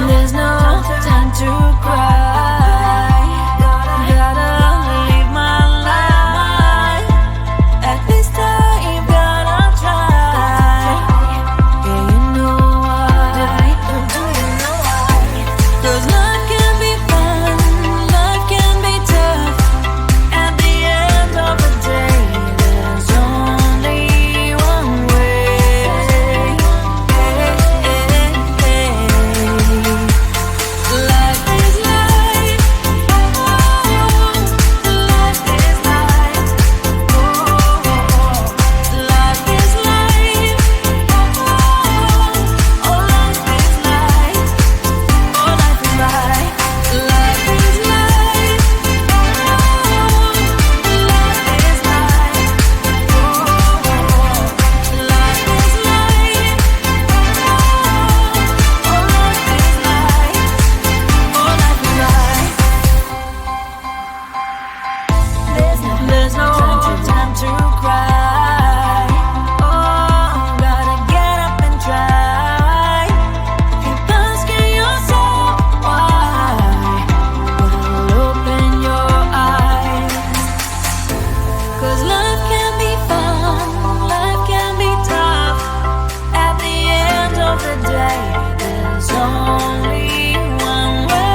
There's no time to cry. Gotta live my life. At this time, gotta try. Yeah, you know why. Do you know why? 'Cause life can be fun, life can be tough. At the end of the day, there's only one way. Life is life. Life is life. Life is life. Oh, life is life. Oh, life is life. Life is life. Life is life. Life is life. Oh, life is life. Oh, life is life. There's no time to cry. Oh, gotta get up and try. Keep asking yourself why. Well, open your eyes. 'Cause life can be fun, life can be tough. At the end of the day, there's only one way.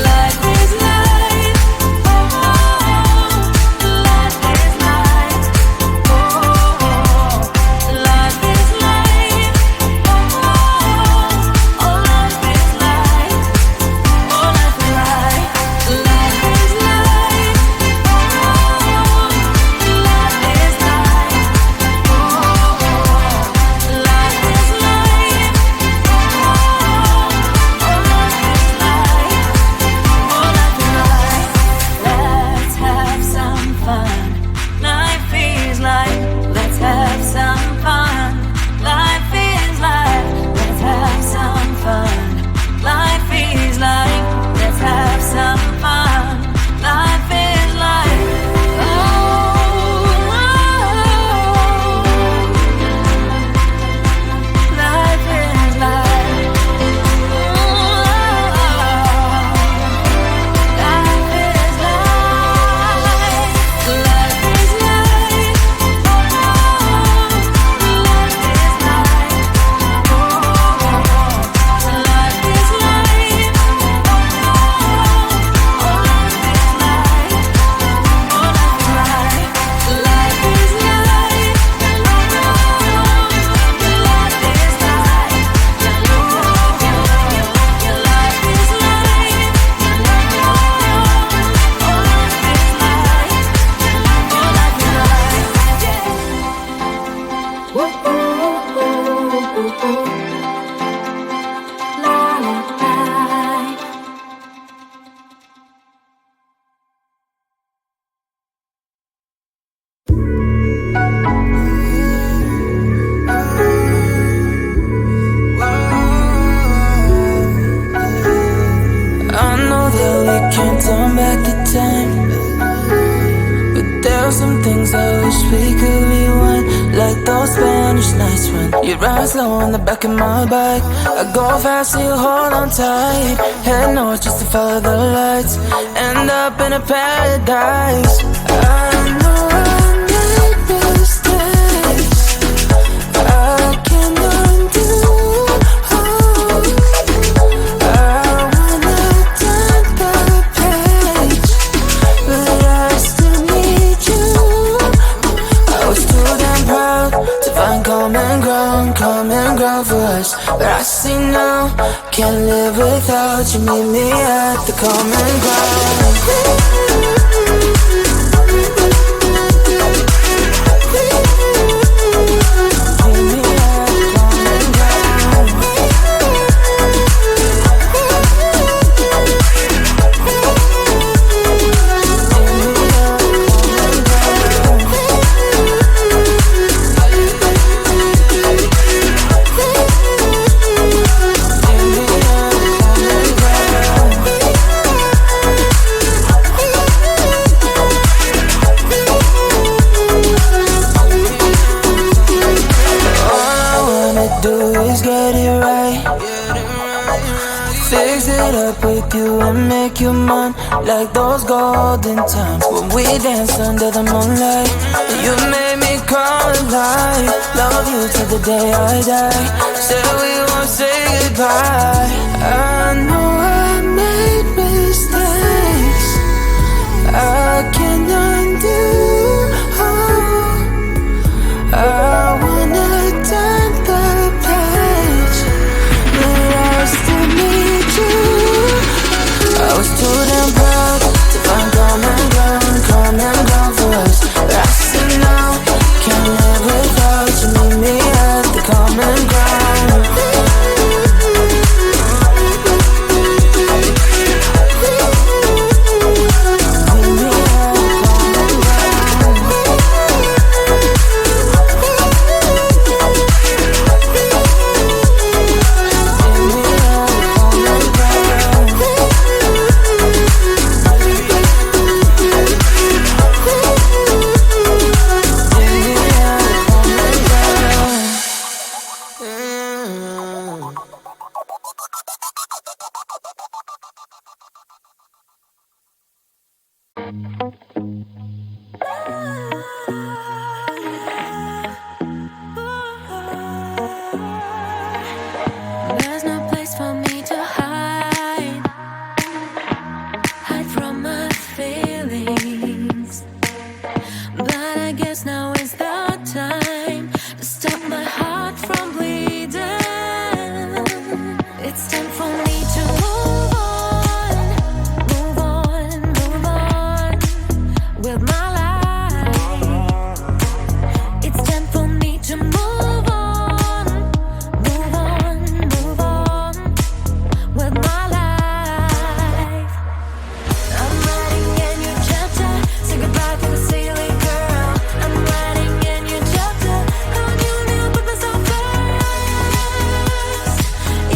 Life is life. Life is life. Life is life. Oh, life is life. Oh, life is life. Life is life. Life is life. Life is life. Oh, life is life. Oh, life is life. Let's have some fun. Life is life. Let's have some fun. Life is life. Let's have some fun. Life is life. Let's have some fun. Life is life. Oh, life is life. Life is life. Life is life. Life is life. Life is life. Oh, life is life. Oh, life is life. Life is life. Life is life. Your life is life. Oh, life is life. Oh, life is life. Woo, la, la, la. I know that we can't turn back the time, but there are some things I wish we could rewind. Like those Spanish nights when you ride slow on the back of my bike. I go fast so you hold on tight. Head north just to follow the lights. End up in a paradise. I know I made mistakes I can undo. I wanna turn the page, but I still need you. I was too damn proud to find common ground for us. But I see now, can't live without you. Meet me at the common ground. caught up with you and make you mine, like those golden times when we danced under the moonlight. You made me come alive. Love you till the day I die. Said we won't say goodbye. I know I made mistakes I can't undo. I wanna turn the page, but I still need you. I was too damn proud to find common ground for us. But I said no, can't live without you. Meet me at the common ground. There's no place for me to hide from my feelings. But I guess now is the time to stop my heart from bleeding. It's time for me to move on with my life. It's time for me to move on with my life. I'm writing a new chapter. Say goodbye to the silly girl. I'm writing a new chapter. How you knew put myself first.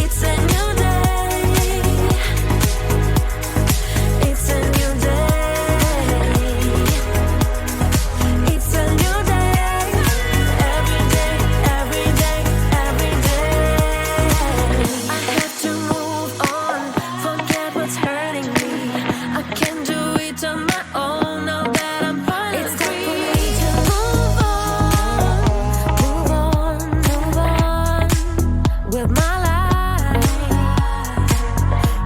It's a new day. It's a new day. It's a new day. Every day, every day, every day. I have to move on, forget what's hurting me. I can do it on my own now that I'm finally free. It's time for me to move on with my life.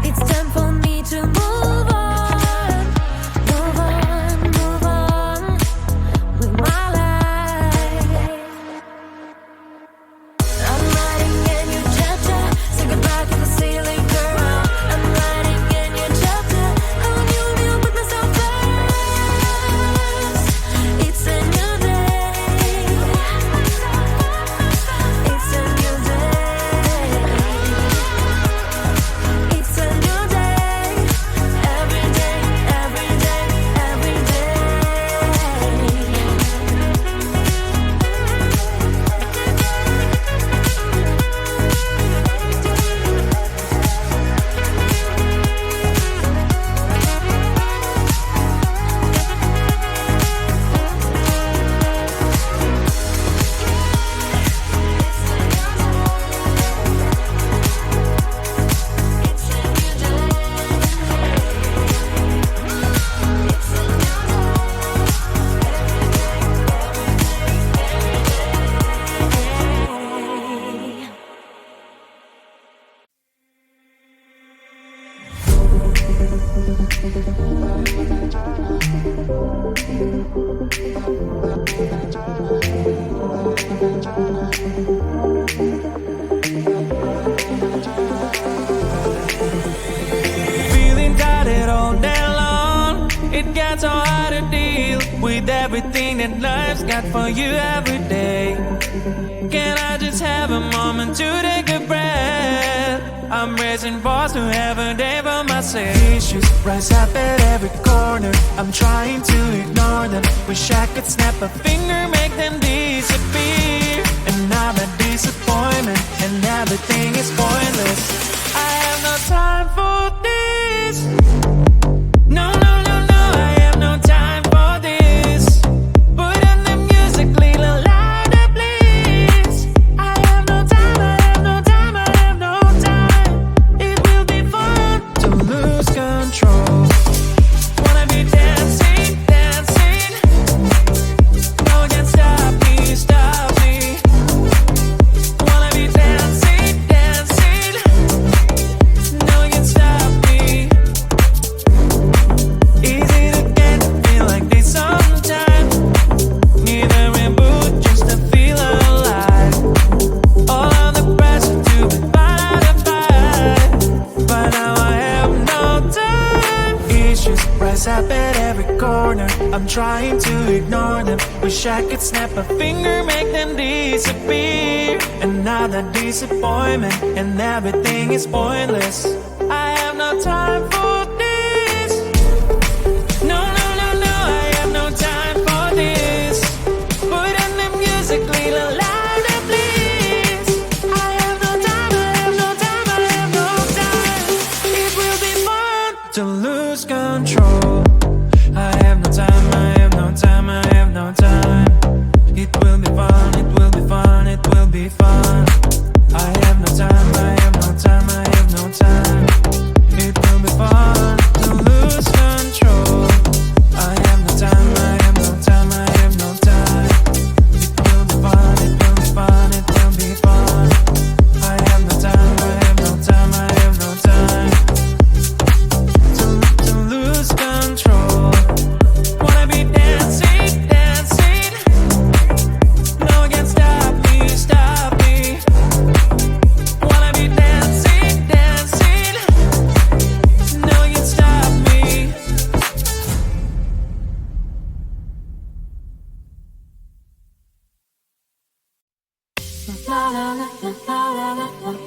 It's time for me to move on with my life. I'm writing a new chapter. Say goodbye to the silly girl. I'm writing a new chapter. How you knew put myself first. It's a new day. It's a new day. It's a new day. Every day, every day, every day. Feeling tired all day long. It gets so hard to deal with everything that life's got for you every day. Can I just have a moment to take a breath? I'm raising balls to have a day for myself. Issues rise up at every corner. I'm trying to ignore them. Wish I could snap a finger, make them disappear. And I'm a disappointment, and everything is pointless. I have no time for this. No, no, no, no, I have no time for this. Put on the music, little louder, please. I have no time, I have no time, I have no time. It will be fun to Wish I could snap a finger, make them disappear. Another disappointment, and everything is pointless. I have no time for this. No, no, no, no, I have no time for this. Put in the music, little louder, please. I have no time, I have no time, I have no time. It will be fun to lose control. I have no time, I have no time, I have no time. It will be fun, it will be fun, it will be fun. I have no time, I have no time, I have no time. It will be fun to lose control. I have no time, I have no time, I have no time. It will be fun, it will be fun, it will be fun. I have no time, I have no time, I have no time. To lose control. Wanna be dancing, dancing. No one can stop me, stop me. Wanna be dancing, dancing. No one can stop me. La la la la la la la